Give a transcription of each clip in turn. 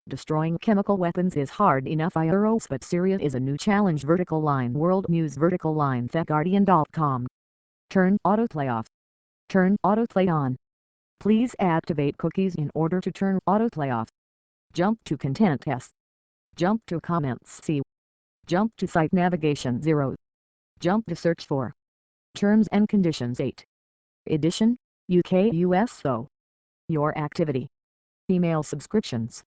Destroying chemical weapons is hard enough IROs, but Syria is a new challenge. Vertical line World News. Vertical line TheGuardian.com. Turn autoplay off. Turn autoplay on. Please activate cookies in order to turn autoplay off. Jump to Content S. Jump to Comments C. Jump to Site Navigation 0. Jump to Search for Terms and Conditions 8. Edition, UK US O. Your activity. Email subscriptions.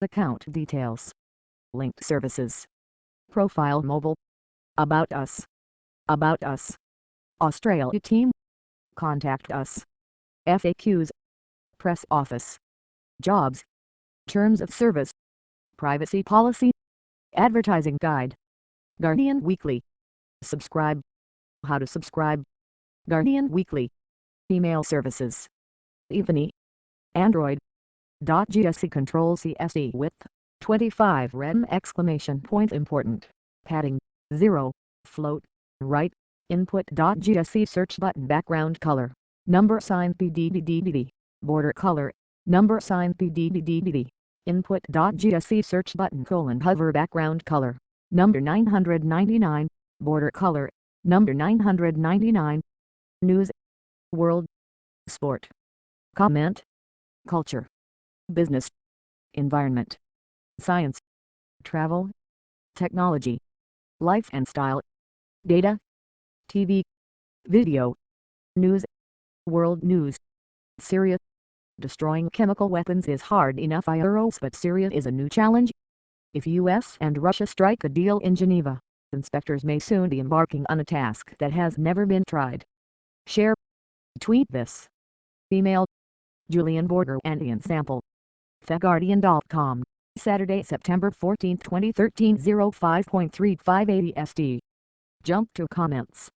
Account details. Linked services. Profile mobile. About us. About us. Australia team. Contact us. FAQs. Press office. Jobs. Terms of service. Privacy policy. Advertising guide. Guardian Weekly. Subscribe. How to subscribe. Guardian Weekly. Email services. Evany. Android. .gsc Control CSE width 25 rem exclamation point important padding 0 float right input.gsc search button background color number sign PDDDD border color number sign PDDDD input.gsc search button hover background color number 999 border color number 999 news world sport comment culture business, environment, science, travel, technology, life and style, data, TV, video, news, world news, Syria. Destroying chemical weapons is hard enough IROs, but Syria is a new challenge. If US and Russia strike a deal in Geneva, inspectors may soon be embarking on a task that has never been tried. Share. Tweet this. Email. Julian Borger and Ian Sample. TheGuardian.com, Saturday, September 14, 2013 05.3580 SD. Jump to comments.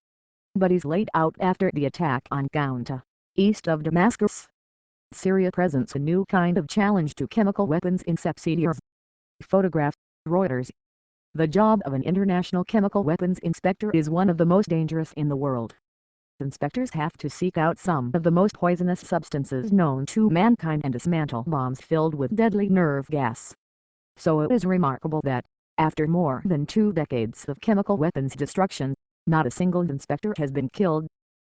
Bodies laid out after the attack on Ghouta, east of Damascus. Syria presents a new kind of challenge to chemical weapons in Syria. Photograph, Reuters. The job of an international chemical weapons inspector is one of the most dangerous in the world. Inspectors have to seek out some of the most poisonous substances known to mankind and dismantle bombs filled with deadly nerve gas. So it is remarkable that, after more than 2 decades of chemical weapons destruction, not a single inspector has been killed.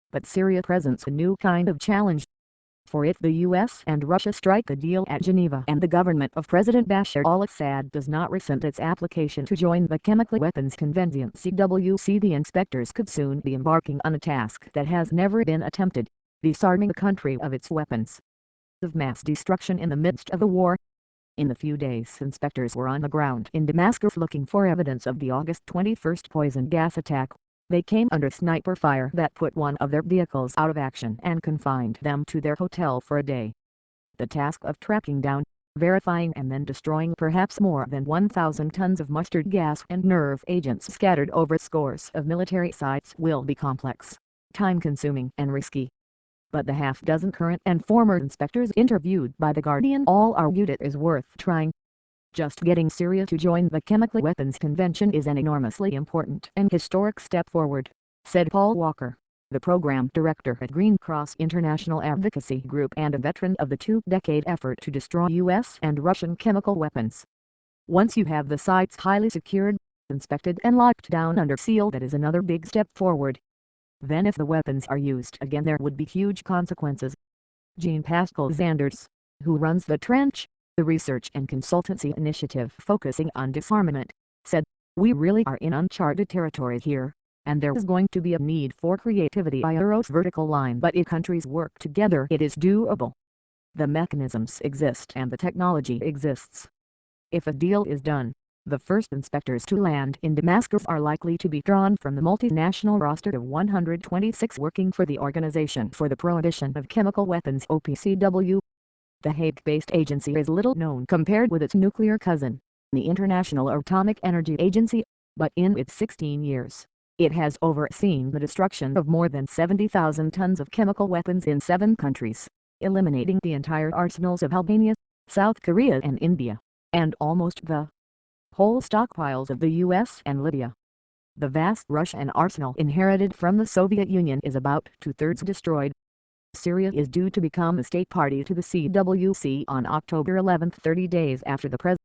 But Syria presents a new kind of challenge. For if the US and Russia strike a deal at Geneva and the government of President Bashar al-Assad does not rescind its application to join the Chemical Weapons Convention (CWC), the inspectors could soon be embarking on a task that has never been attempted, disarming the country of its weapons of mass destruction in the midst of a war. In the few days inspectors were on the ground in Damascus looking for evidence of the August 21 poison gas attack, they came under sniper fire that put one of their vehicles out of action and confined them to their hotel for a day. The task of tracking down, verifying and then destroying perhaps more than 1,000 tons of mustard gas and nerve agents scattered over scores of military sites will be complex, time-consuming and risky. But the half-dozen current and former inspectors interviewed by The Guardian all argued it is worth trying. Just getting Syria to join the Chemical Weapons Convention is an enormously important and historic step forward, said Paul Walker, the program director at Green Cross International Advocacy Group and a veteran of the 2-decade effort to destroy US and Russian chemical weapons. Once you have the sites highly secured, inspected and locked down under seal, that is another big step forward. Then if the weapons are used again, there would be huge consequences. Jean Pascal Zanders, who runs the Trench, the research and consultancy initiative focusing on disarmament, said, "We really are in uncharted territory here, and there is going to be a need for creativity IRO's vertical line, but if countries work together it is doable. The mechanisms exist and the technology exists. If a deal is done, the first inspectors to land in Damascus are likely to be drawn from the multinational roster of 126 working for the Organization for the Prohibition of Chemical Weapons (OPCW). The Hague-based agency is little known compared with its nuclear cousin, the International Atomic Energy Agency, but in its 16 years, it has overseen the destruction of more than 70,000 tons of chemical weapons in 7 countries, eliminating the entire arsenals of Albania, South Korea and India, and almost the whole stockpiles of the US and Libya. The vast Russian arsenal inherited from the Soviet Union is about 2/3 destroyed. Syria is due to become a state party to the CWC on October 11, 30 days after the President